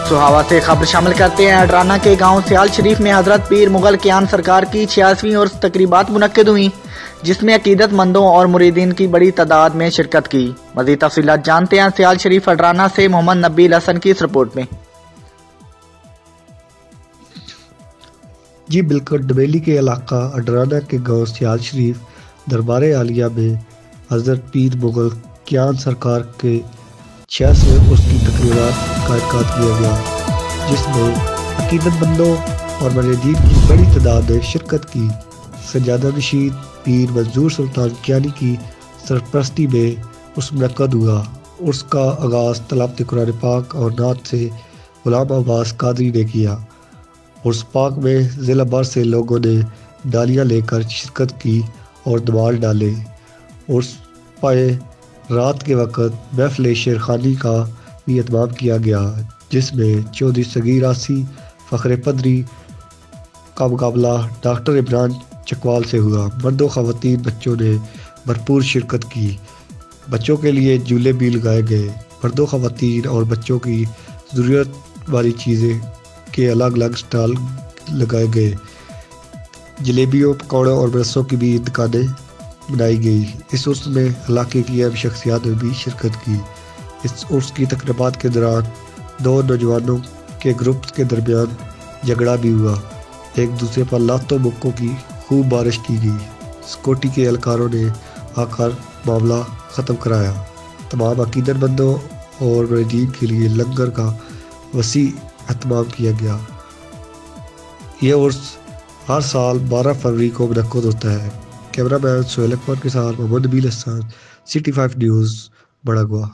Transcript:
सुहावा से खबर शामिल करते हैं। अडराना के गांव सियाल शरीफ में हजरत पीर मुगल कियान सरकार की 86वीं और तकरीबात मुनक्किद हुई, जिसमें अकीदतमंदों और मुरीदीन की बड़ी तादाद में शिरकत की। मज़ीद तफसीलात जानते हैं सियाल शरीफ अडराना से मोहम्मद नबील हसन की इस रिपोर्ट में। जी बिल्कुल, डबेली के इलाका अडराना के गांव सियाल शरीफ दरबार आलिया में हजरत पीर मुगल कियान सरकार के 86वें उर्स की तकरीबात का इनेकाद किया गया, जिसमें अकीदतमंदों और मुरीदीन की बड़ी तादाद ने शिरकत की। सज्जादा नशीन पीर मंजूर सुल्तान कियानी की सरपरस्ती में उर्स मुनक्कद हुआ। उर्स का आगाज़ तिलावत कुरान पाक और नात से गुलाम अब्बास कादरी ने किया। उर्स पाक में ज़िला भर से लोगों ने डालियाँ लेकर शिरकत की और दमाल डाले। उर्स पाए रात के वक़्त महफ़िल शेरखानी का भी एहतमाम किया गया, जिसमें चौधरी सगीर आसी फ़ख्र पदरी का मुकाबला डॉक्टर इमरान चकवाल से हुआ। मर्दों ख़वातीन बच्चों ने भरपूर शिरकत की। बच्चों के लिए झूले भी लगाए गए। मर्दों ख़वातीन और बच्चों की ज़रूरत वाली चीज़ें के अलग अलग स्टॉल लगाए गए। जलेबियों, पकौड़ों और रसों की भी दुकानें बनाई गई। इस उर्स में इलाके की अहम शख्सियात ने भी शिरकत की। इस उर्स की तकरीबात के दौरान दो नौजवानों के ग्रुप के दरमियान झगड़ा भी हुआ। एक दूसरे पर लातों मुक्कों की खूब बारिश की गई। सिक्योरिटी के एहलकारों ने आकर मामला ख़त्म कराया। तमाम अकीदतमंदों और मुरीदीन के लिए लंगर का वसी एहतमाम किया गया। यह उर्स हर साल 12 फरवरी को मुनक्किद होता है। कैमरामैन सोहेल अकबर के साथ मोहम्मद नबील हसन, सिटी 5 न्यूज़, बड़ागवा।